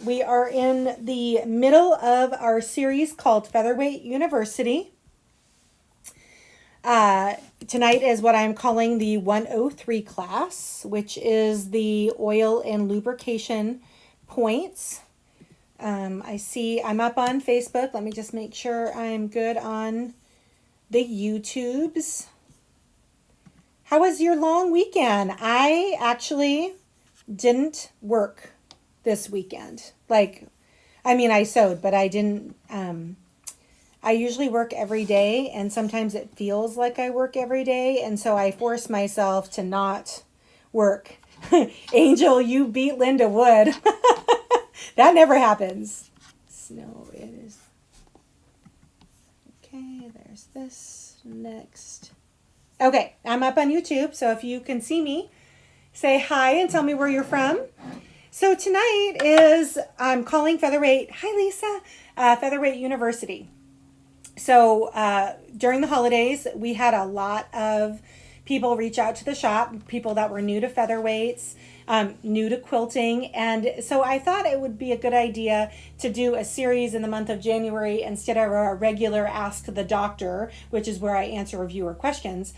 We are in the middle of our series called Featherweight University. Tonight is what I'm calling the 103 class, which is the oil and lubrication points. I see I'm up on Facebook. Let me just make sure I'm good on the YouTubes. How was your long weekend? I actually didn't work this weekend. I sewed, but I didn't. I usually work every day, and sometimes it feels like I work every day, and so I force myself to not work. Angel, you beat Linda Wood. That never happens. Snow it is. Okay, there's this. Next. Okay, I'm up on YouTube, so if you can see me, say hi and tell me where you're from. So tonight I'm calling Featherweight, hi Lisa, Featherweight University. So during the holidays, we had a lot of people reach out to the shop, people that were new to featherweights, new to quilting. And so I thought it would be a good idea to do a series in the month of January instead of our regular Ask the Doctor, which is where I answer viewer questions.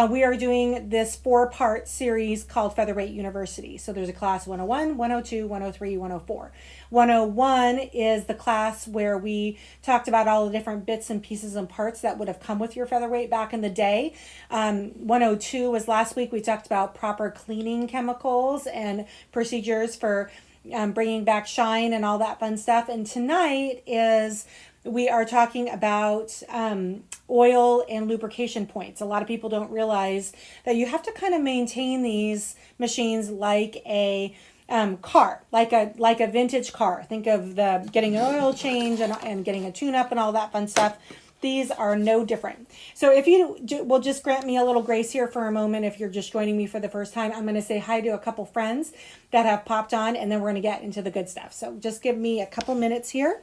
We are doing this 4-part series called Featherweight University. So there's a class 101, 102, 103, 104. 101 is the class where we talked about all the different bits and pieces and parts that would have come with your featherweight back in the day. 102 was last week. We talked about proper cleaning chemicals and procedures for bringing back shine and all that fun stuff. And tonight we are talking about oil and lubrication points. A lot of people don't realize that you have to kind of maintain these machines like a car, like a vintage car. Think of getting an oil change and getting a tune-up and all that fun stuff. These are no different. So if you will just grant me a little grace here for a moment, if you're just joining me for the first time, I'm going to say hi to a couple friends that have popped on, and then we're going to get into the good stuff. So just give me a couple minutes here.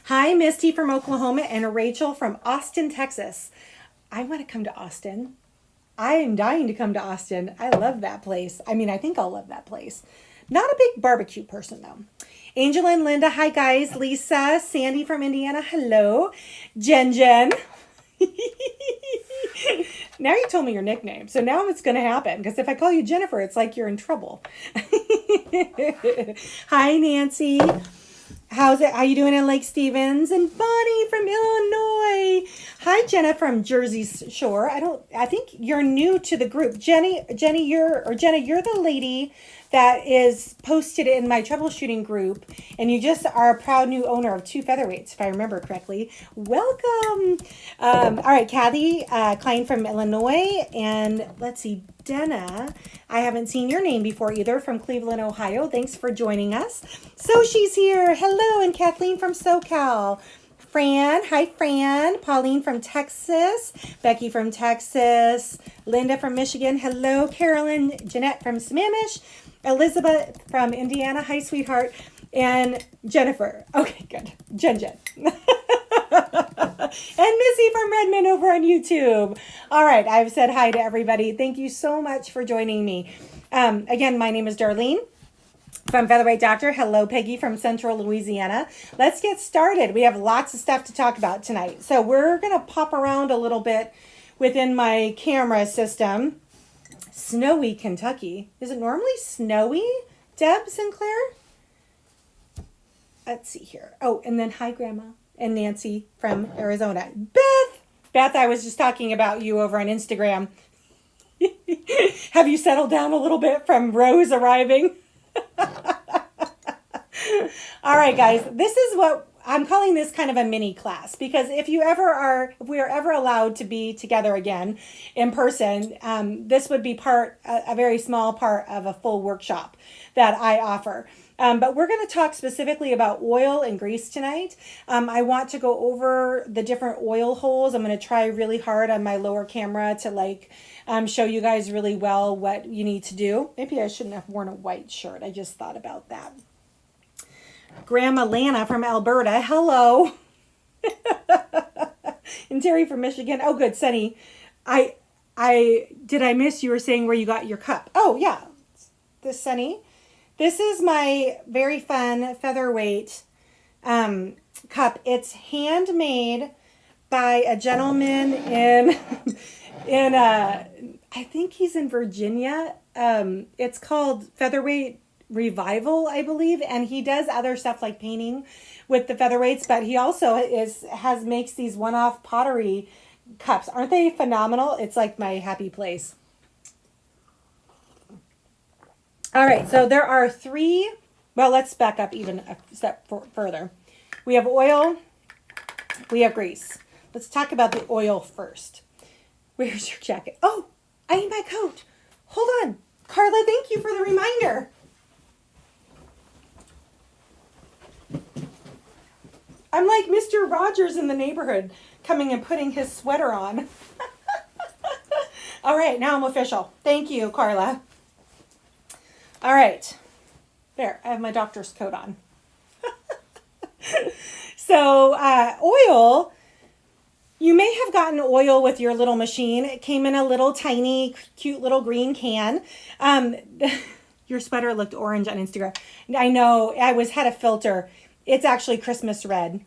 Hi, Misty from Oklahoma and Rachel from Austin, Texas. I want to come to Austin. I am dying to come to Austin. I love that place. I think I'll love that place. Not a big barbecue person, though. Angel and Linda, hi guys. Lisa, Sandy from Indiana, hello. Jen. Now you told me your nickname, so now it's going to happen, because if I call you Jennifer, it's like you're in trouble. Hi, Nancy. How you doing in Lake Stevens? And Bonnie from Illinois. Hi, Jenna from Jersey Shore. I think you're new to the group. Jenna, you're the lady that is posted in my troubleshooting group, and you just are a proud new owner of 2 featherweights, if I remember correctly. Welcome. All right, Kathy Klein from Illinois, and let's see, Dana. I haven't seen your name before either, from Cleveland, Ohio. Thanks for joining us. So she's here. Hello, and Kathleen from SoCal. Fran, hi Fran. Pauline from Texas. Becky from Texas. Linda from Michigan. Hello, Carolyn. Jeanette from Sammamish. Elizabeth from Indiana. Hi, sweetheart. And Jennifer. Okay, good. Jen. And Missy from Redmond over on YouTube. All right, I've said hi to everybody. Thank you so much for joining me. Again, my name is Darlene from Featherweight Doctor. Hello, Peggy from Central Louisiana. Let's get started. We have lots of stuff to talk about tonight. So we're going to pop around a little bit within my camera system. Snowy Kentucky. Is it normally snowy, Deb Sinclair? Let's see here. Oh, and then hi, Grandma. And Nancy from Arizona. Beth, I was just talking about you over on Instagram. Have you settled down a little bit from Rose arriving? All right, guys, this is what I'm calling this kind of a mini class, because if we are ever allowed to be together again in person, this would be a very small part of a full workshop that I offer. But we're going to talk specifically about oil and grease tonight. I want to go over the different oil holes. I'm going to try really hard on my lower camera to show you guys really well what you need to do. Maybe I shouldn't have worn a white shirt. I just thought about that. Grandma Lana from Alberta. Hello. And Terry from Michigan. Oh, good. Sunny. Did I miss you were saying where you got your cup? Oh, yeah. This Sunny. This is my very fun featherweight cup. It's handmade by a gentleman in I think he's in Virginia. It's called Featherweight Revival, I believe, and he does other stuff like painting with the featherweights, but he also makes these one-off pottery cups. Aren't they phenomenal? It's like my happy place. All right, so there are three. Well, let's back up even a step further. We have oil, we have grease. Let's talk about the oil first. Where's your jacket? Oh, I need my coat. Hold on. Carla, thank you for the reminder. I'm like Mr. Rogers in the neighborhood coming and putting his sweater on. All right, now I'm official. Thank you, Carla. All right. There, I have my doctor's coat on. So, oil, you may have gotten oil with your little machine. It came in a little tiny, cute little green can. Your sweater looked orange on Instagram. I know, had a filter. It's actually Christmas red.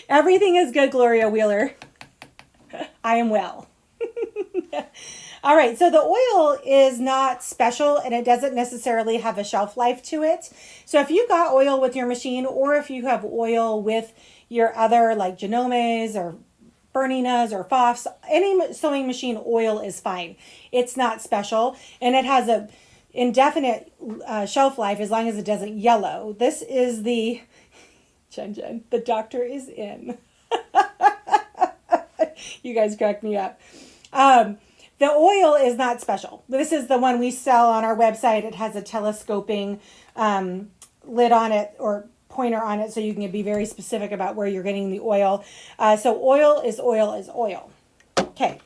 Everything is good, Gloria Wheeler. I am well. All right, so the oil is not special and it doesn't necessarily have a shelf life to it. So if you've got oil with your machine, or if you have oil with your other like Genomes or Berninas or Pfaffs, any sewing machine oil is fine. It's not special and it has a indefinite shelf life as long as it doesn't yellow. This is the Jen, the doctor is in. You guys crack me up. The oil is not special. This is the one we sell on our website. It has a telescoping lid on it or pointer on it, so you can be very specific about where you're getting the oil. So oil is oil is oil. Okay.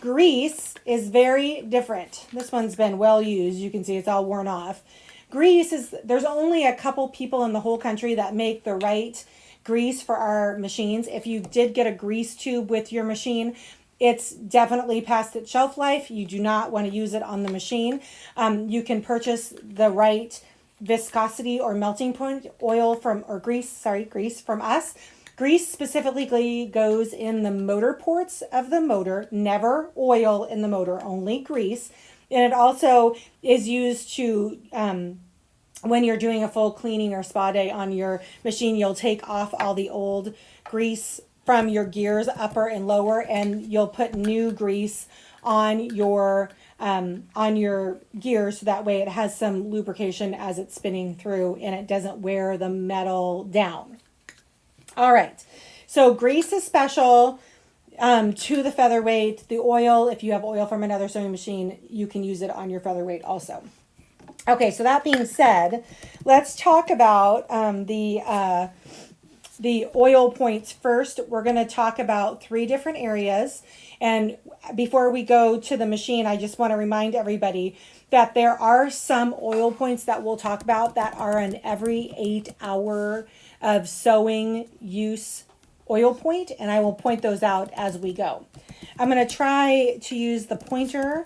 Grease is very different. This one's been well used. You can see it's all worn off. Grease there's only a couple people in the whole country that make the right grease for our machines. If you did get a grease tube with your machine, it's definitely past its shelf life. You do not want to use it on the machine. You can purchase the right viscosity or melting point grease from us. Grease specifically goes in the motor ports of the motor, never oil in the motor, only grease. And it also is used to, when you're doing a full cleaning or spa day on your machine, you'll take off all the old grease from your gears, upper and lower, and you'll put new grease on your gears, so that way it has some lubrication as it's spinning through and it doesn't wear the metal down. All right, so grease is special to the featherweight. The oil, if you have oil from another sewing machine, you can use it on your featherweight also. Okay, so that being said, let's talk about the oil points first. We're going to talk about 3 different areas. And before we go to the machine, I just want to remind everybody that there are some oil points that we'll talk about that are an every 8 hour of sewing use oil point. And I will point those out as we go. I'm going to try to use the pointer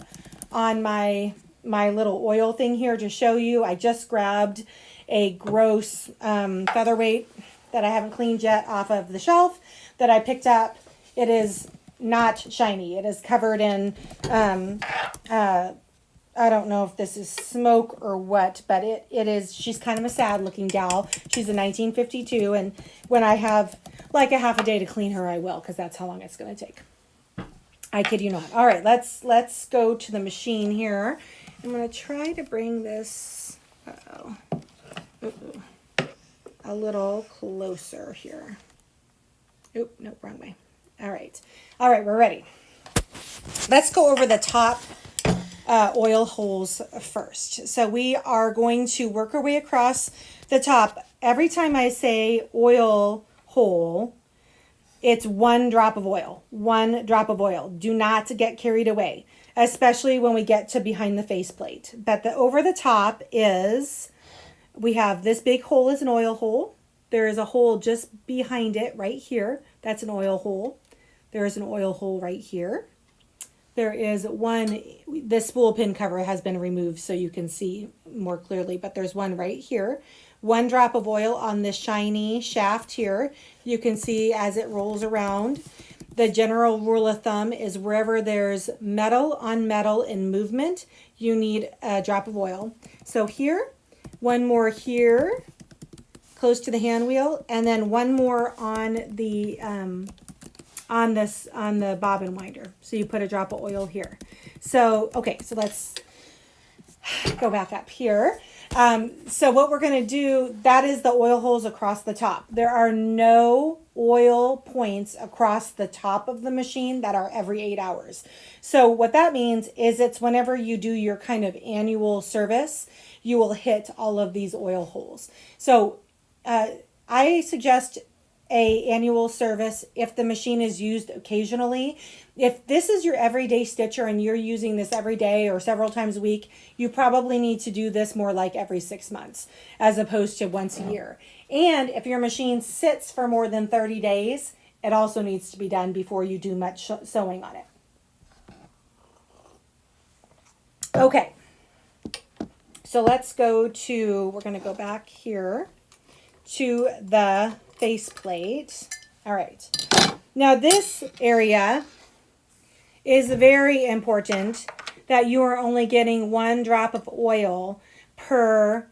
on my little oil thing here to show you. I just grabbed a gross featherweight that I haven't cleaned yet off of the shelf that I picked up. It is not shiny. It is covered in, I don't know if this is smoke or what, but it is, she's kind of a sad looking gal. She's a 1952, and when I have like a half a day to clean her, I will, because that's how long it's going to take. I kid you not. All right, let's go to the machine here. I'm going to try to bring this, a little closer here. Oop, nope, wrong way. All right, we're ready. Let's go over the top oil holes first. So we are going to work our way across the top. Every time I say oil hole, it's 1 drop of oil. 1 drop of oil. Do not get carried away, especially when we get to behind the faceplate. But over the top is, we have this big hole is an oil hole. There is a hole just behind it right here. That's an oil hole. There is an oil hole right here. there is one, this spool pin cover has been removed so you can see more clearly, but there's one right here. 1 drop of oil on this shiny shaft here. You can see as it rolls around. The general rule of thumb is wherever there's metal on metal in movement, you need a drop of oil. So here, one more here, close to the hand wheel, and then one more on the bobbin winder. So you put a drop of oil here. So okay, so let's go back up here. So what we're going to do, that is the oil holes across the top. There are no oil points across the top of the machine that are every 8 hours. So what that means is it's whenever you do your kind of annual service, you will hit all of these oil holes. So I suggest a annual service if the machine is used occasionally. If this is your everyday stitcher and you're using this every day or several times a week, you probably need to do this more like every 6 months as opposed to once a year. And if your machine sits for more than 30 days, it also needs to be done before you do much sewing on it. Okay, so let's go to, we're going to go back here to the faceplate. All right. Now this area is very important that you are only getting 1 drop of oil per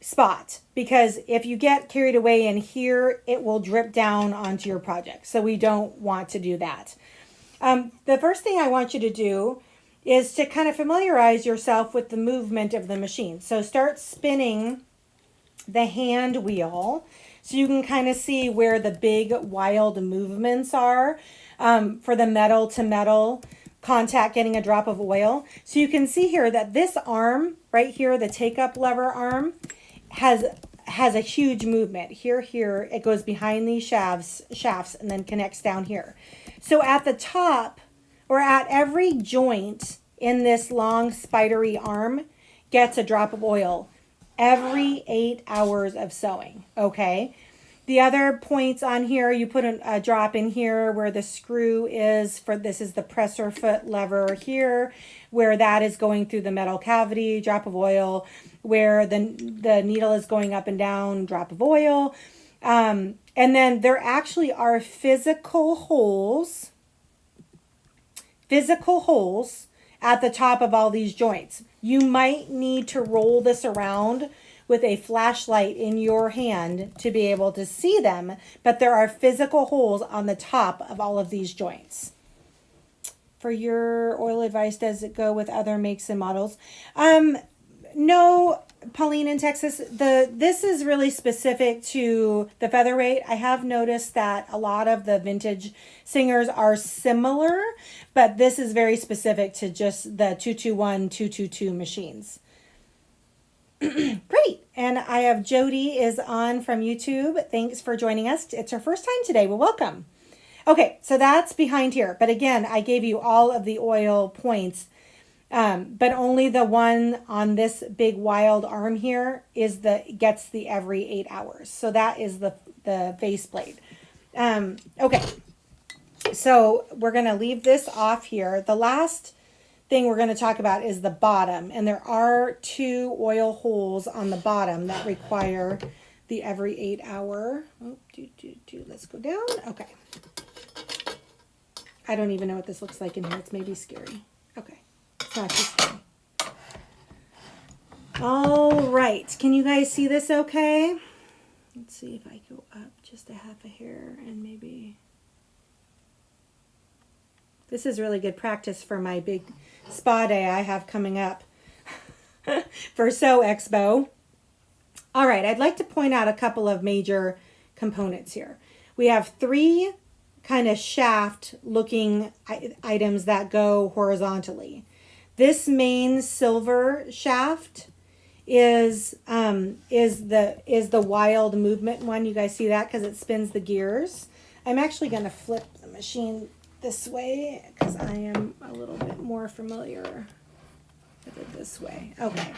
spot, because if you get carried away in here, it will drip down onto your project. So we don't want to do that. The first thing I want you to do is to kind of familiarize yourself with the movement of the machine. So start spinning the hand wheel so you can kind of see where the big wild movements are for the metal to metal contact getting a drop of oil. So you can see here that this arm right here, the take up lever arm, has a huge movement. Here, it goes behind these shafts and then connects down here. So at the top, or at every joint in this long spidery arm, gets a drop of oil every 8 hours of sewing, okay? The other points on here, you put a drop in here where the screw is for, this is the presser foot lever here, where that is going through the metal cavity, drop of oil, where the needle is going up and down, drop of oil. And then there actually are physical holes at the top of all these joints. You might need to roll this around with a flashlight in your hand to be able to see them, but there are physical holes on the top of all of these joints. For your oil advice, does it go with other makes and models? No, Pauline in Texas, this is really specific to the Featherweight. I have noticed that a lot of the vintage Singers are similar, but this is very specific to just the 221, 222 machines. Great. And I have Jody is on from YouTube. Thanks for joining us. It's her first time today. Well, welcome. Okay, so that's behind here. But again, I gave you all of the oil points, but only the one on this big wild arm here is gets the every 8 hours. So that is the faceplate. Okay, so we're going to leave this off here. The last thing we're going to talk about is the bottom, and there are 2 oil holes on the bottom that require the every 8 hour. Oh, let's go down. Okay. I don't even know what this looks like in here. It's maybe scary. Okay. It's not too scary. All right. Can you guys see this okay? Let's see if I go up just a half a hair and maybe... This is really good practice for my big spa day I have coming up for Sew Expo. All right, I'd like to point out a couple of major components here. We have 3 kind of shaft looking items that go horizontally. This main silver shaft is the wild movement one. You guys see that because it spins the gears. I'm actually going to flip the machine this way because I am a little bit more familiar with it this way. Okay.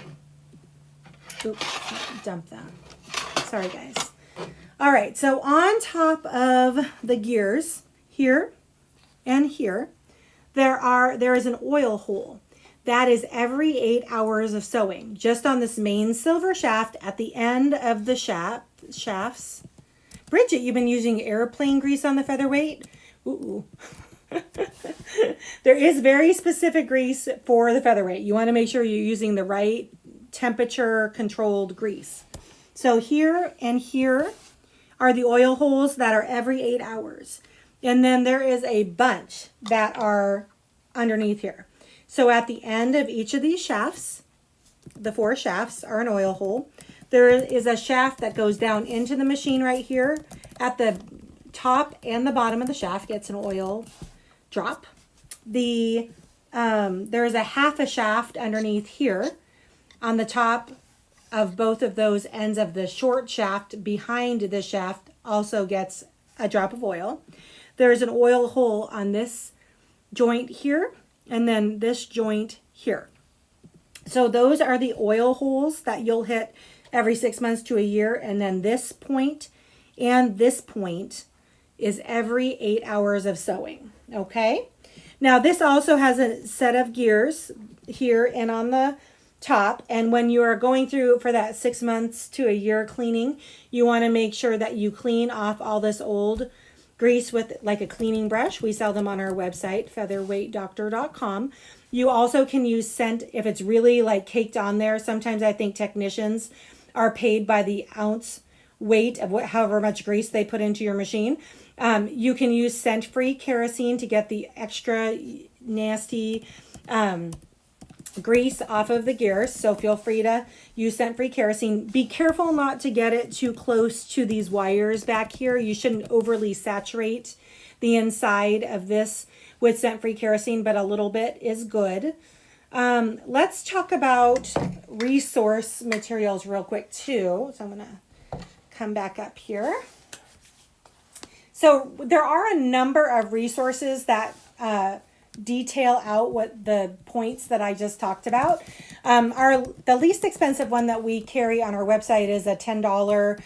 Oops, dump that. Sorry, guys. All right, so on top of the gears here and here, there is an oil hole. That is every 8 hours of sewing, just on this main silver shaft at the end of the shafts. Bridget, you've been using airplane grease on the Featherweight? Ooh. There is very specific grease for the Featherweight. You want to make sure you're using the right temperature controlled grease. So here and here are the oil holes that are every 8 hours. And then there is a bunch that are underneath here. So at the end of each of these shafts, the 4 shafts are an oil hole. There is a shaft that goes down into the machine right here. At the top and the bottom of the shaft gets an oil drop. There is a half a shaft underneath here. On the top of both of those ends of the short shaft behind the shaft also gets a drop of oil. There's an oil hole on this joint here and then this joint here. So those are the oil holes that you'll hit every 6 months to a year. And then this point and this point is every 8 hours of sewing. Okay. Now this also has a set of gears here and on the top. And when you are going through for that 6 months to a year cleaning, you want to make sure that you clean off all this old grease with like a cleaning brush. We sell them on our website, featherweightdoctor.com. You also can use scent if it's really like caked on there. Sometimes I think technicians are paid by the ounce weight of however much grease they put into your machine. You can use scent-free kerosene to get the extra nasty grease off of the gears. So feel free to use scent-free kerosene. Be careful not to get it too close to these wires back here. You shouldn't overly saturate the inside of this with scent-free kerosene, but a little bit is good. Let's talk about resource materials real quick too. So I'm going to come back up here. So there are a number of resources that detail out what the points that I just talked about. The least expensive one that we carry on our website is a $10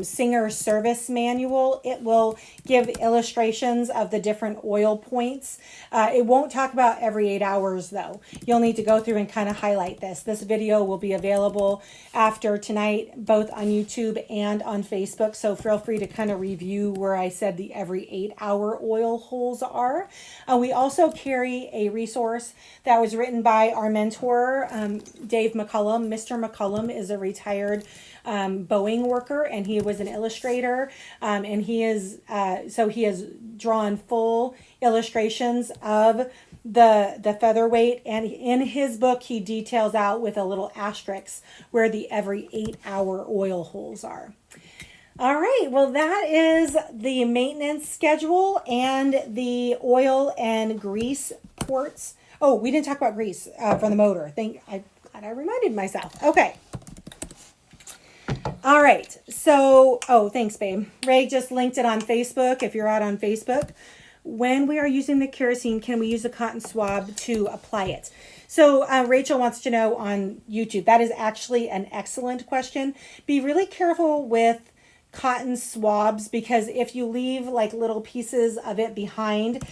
Singer service manual. It will give illustrations of the different oil points. It won't talk about every 8 hours though. You'll need to go through and kind of highlight this. This video will be available after tonight, both on YouTube and on Facebook. So feel free to kind of review where I said the every 8 hour oil holes are. We also carry a resource that was written by our mentor, Dave McCullum. Mr. McCullum is a retired Boeing worker, and he was an illustrator, and he has drawn full illustrations of the Featherweight, and in his book he details out with a little asterisk where the every 8 hour oil holes are. All right, well, that is the maintenance schedule and the oil and grease ports. Oh, we didn't talk about grease for the motor. Glad I reminded myself. Okay. All right, so, oh, thanks, babe. Ray just linked it on Facebook, if you're out on Facebook. When we are using the kerosene, can we use a cotton swab to apply it? So Rachel wants to know on YouTube. That is actually an excellent question. Be really careful with cotton swabs, because if you leave like little pieces of it behind,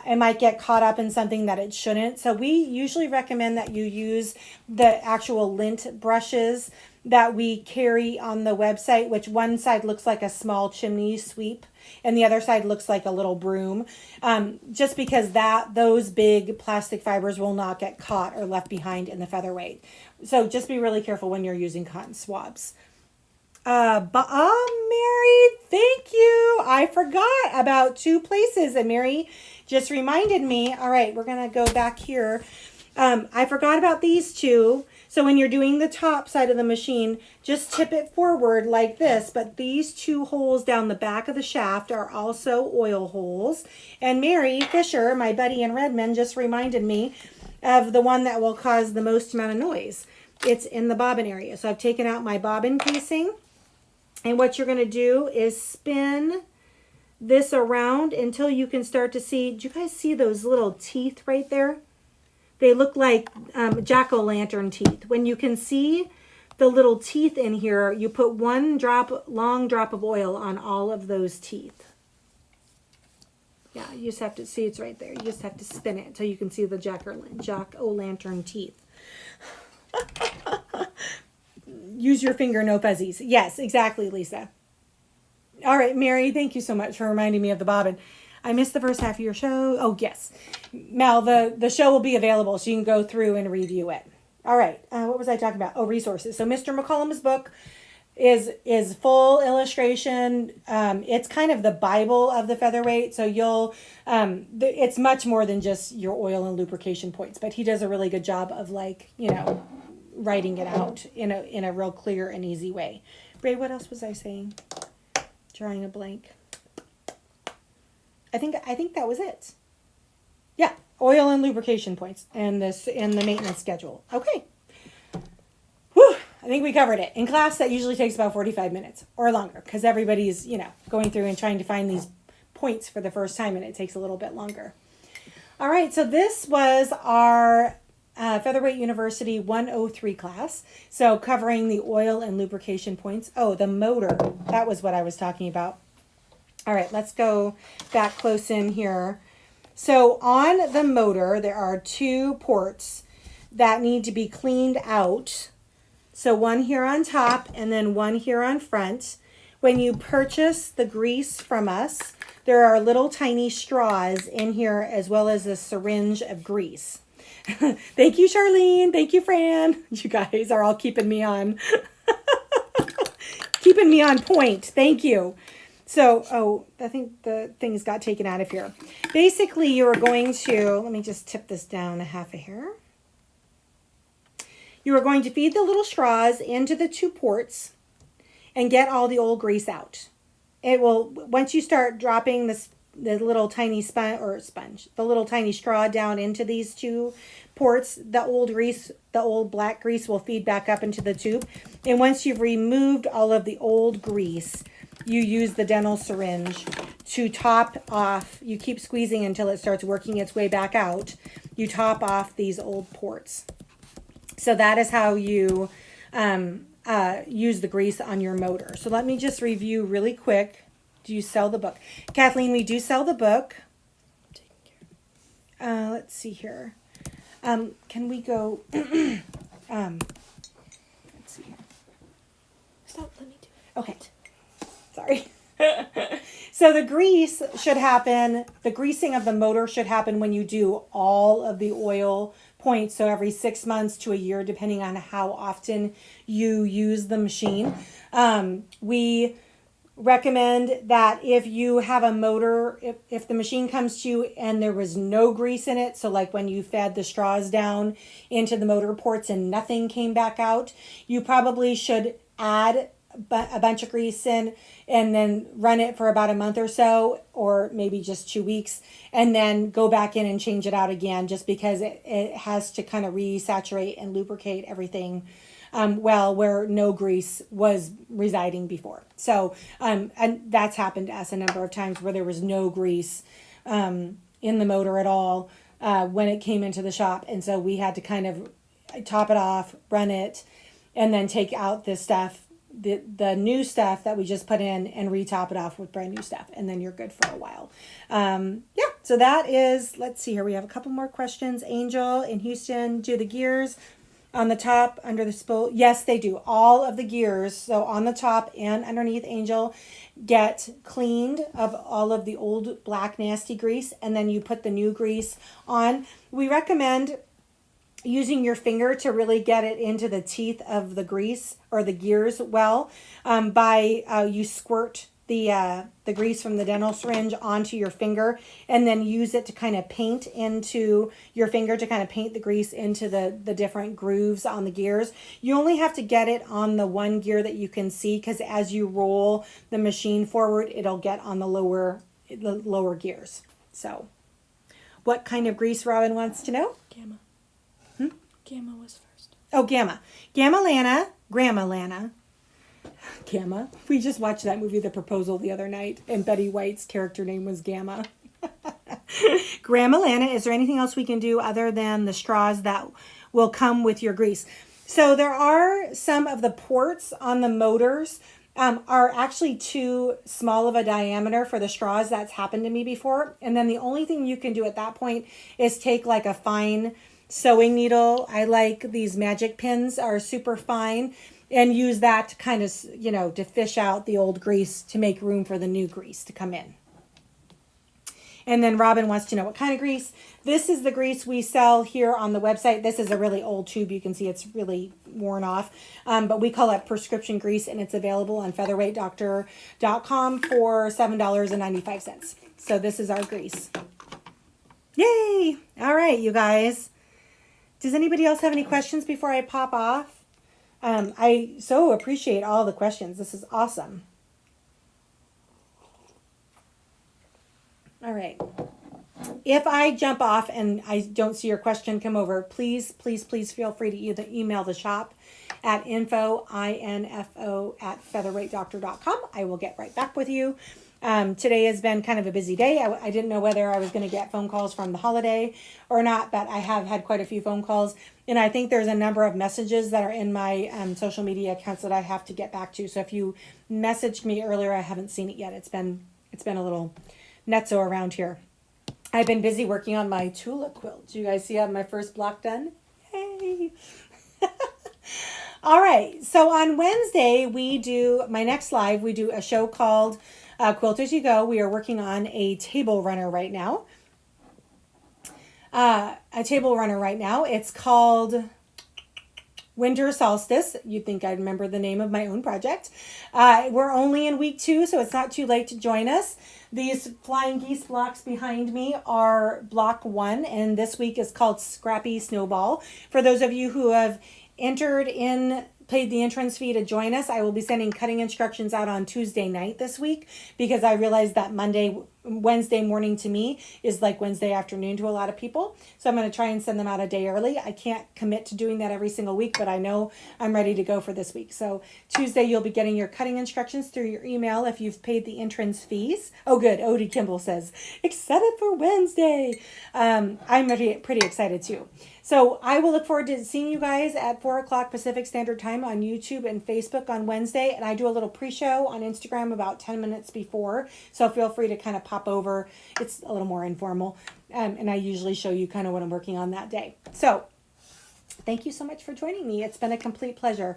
it might get caught up in something that it shouldn't. So we usually recommend that you use the actual lint brushes that we carry on the website, which one side looks like a small chimney sweep and the other side looks like a little broom, just because those big plastic fibers will not get caught or left behind in the Featherweight. So just be really careful when you're using cotton swabs. Mary, thank you. I forgot about 2 places, and Mary just reminded me. All right, we're going to go back here. I forgot about these 2. So when you're doing the top side of the machine, just tip it forward like this. But these 2 holes down the back of the shaft are also oil holes. And Mary Fisher, my buddy in Redmond, just reminded me of the one that will cause the most amount of noise. It's in the bobbin area. So I've taken out my bobbin casing. And what you're going to do is spin this around until you can start to see. Do you guys see those little teeth right there? They look like jack-o'-lantern teeth. When you can see the little teeth in here, you put 1 long drop of oil on all of those teeth. Yeah, you just have to see it's right there. You just have to spin it so you can see the jack-o'-lantern teeth. Use your finger, no fuzzies. Yes, exactly, Lisa. All right, Mary, thank you so much for reminding me of the bobbin. I missed the first half of your show. Oh, yes. Mel, the show will be available, so you can go through and review it. All right, what was I talking about? Oh, resources. So Mr. McCollum's book is full illustration. It's kind of the Bible of the featherweight. So you'll, it's much more than just your oil and lubrication points, but he does a really good job of writing it out in a real clear and easy way. Ray, what else was I saying? Drawing a blank. I think that was it. Yeah, oil and lubrication points and the maintenance schedule. Okay. Whew, I think we covered it. In class, that usually takes about 45 minutes or longer because everybody's, going through and trying to find these points for the first time, and it takes a little bit longer. All right, so this was our Featherweight University 103 class. So covering the oil and lubrication points. Oh, the motor. That was what I was talking about. All right, let's go back close in here. So on the motor, there are 2 ports that need to be cleaned out. So one here on top and then one here on front. When you purchase the grease from us, there are little tiny straws in here as well as a syringe of grease. Thank you, Charlene. Thank you, Fran. You guys are all keeping me on point. Thank you. So, I think the things got taken out of here. Basically, you are going to, let me just tip this down a half a hair. You are going to feed the little straws into the 2 ports and get all the old grease out. It will, once you start dropping the little tiny the little tiny straw down into these 2 ports, the old black grease will feed back up into the tube. And once you've removed all of the old grease, you use the dental syringe to top off. You keep squeezing until it starts working its way back out. You top off these old ports. So that is how you use the grease on your motor. So let me just review really quick. Do you sell the book? Kathleen, we do sell the book. Let's see here. Can we go... let's see. Stop, let me do it. Okay. Sorry. So the grease should happen, the greasing of the motor should happen when you do all of the oil points. So every 6 months to a year, depending on how often you use the machine. We recommend that if you have a motor, if the machine comes to you and there was no grease in it, so like when you fed the straws down into the motor ports and nothing came back out, you probably should add a bunch of grease in and then run it for about a month or so, or maybe just 2 weeks, and then go back in and change it out again, just because it has to kind of resaturate and lubricate everything where no grease was residing before. So and that's happened to us a number of times where there was no grease in the motor at all when it came into the shop, and so we had to kind of top it off, run it, and then take out this stuff, the new stuff that we just put in, and retop it off with brand new stuff, and then you're good for a while. So that is, let's see here, we have a couple more questions. Angel in Houston, do the gears on the top under the spool? Yes, they do. All of the gears, so on the top and underneath, Angel, get cleaned of all of the old black nasty grease, and then you put the new grease on. We recommend using your finger to really get it into the teeth of the grease or the gears well, you squirt the grease from the dental syringe onto your finger, and then use it to kind of paint into your finger, to kind of paint the grease into the different grooves on the gears. You only have to get it on the one gear that you can see, because as you roll the machine forward, it'll get on the lower gears. So what kind of grease Robin wants to know? Gamma. Gamma was first. Oh, Gamma. Grandma Lana. Gamma. We just watched that movie, The Proposal, the other night, and Betty White's character name was Gamma. Grandma Lana, is there anything else we can do other than the straws that will come with your grease? So there are some of the ports on the motors are actually too small of a diameter for the straws. That's happened to me before. And then the only thing you can do at that point is take like a fine sewing needle. I like these magic pins are super fine, and use that to kind of, to fish out the old grease to make room for the new grease to come in. And then Robin wants to know what kind of grease. This is the grease we sell here on the website. This is a really old tube. You can see it's really worn off. But we call it prescription grease, and it's available on featherweightdoctor.com for $7.95. So this is our grease. Yay! All right, you guys. Does anybody else have any questions before I pop off? I so appreciate all the questions. This is awesome. All right. If I jump off and I don't see your question come over, please feel free to either email the shop at info@featherweightdoctor.com. I will get right back with you. Today has been kind of a busy day. I didn't know whether I was going to get phone calls from the holiday or not, but I have had quite a few phone calls. And I think there's a number of messages that are in my social media accounts that I have to get back to. So if you messaged me earlier, I haven't seen it yet. It's been a little nutso around here. I've been busy working on my tulip quilt. Do you guys see I have my first block done? Yay! All right. So on Wednesday, my next live, we do a show called Quilt As You Go. We are working on a table runner right now. It's called Winter Solstice. You'd think I'd remember the name of my own project. We're only in week 2, so it's not too late to join us. These flying geese blocks behind me are block 1, and this week is called Scrappy Snowball. For those of you who have paid the entrance fee to join us, I will be sending cutting instructions out on Tuesday night this week, because I realized that Wednesday morning to me is like Wednesday afternoon to a lot of people. So I'm going to try and send them out a day early. I can't commit to doing that every single week, but I know I'm ready to go for this week. So Tuesday, you'll be getting your cutting instructions through your email if you've paid the entrance fees. Oh, good. Odie Kimball says, excited for Wednesday. I'm pretty excited too. So I will look forward to seeing you guys at 4 o'clock Pacific Standard Time on YouTube and Facebook on Wednesday. And I do a little pre-show on Instagram about 10 minutes before. So feel free to kind of pop over. It's a little more informal. And I usually show you kind of what I'm working on that day. So thank you so much for joining me. It's been a complete pleasure.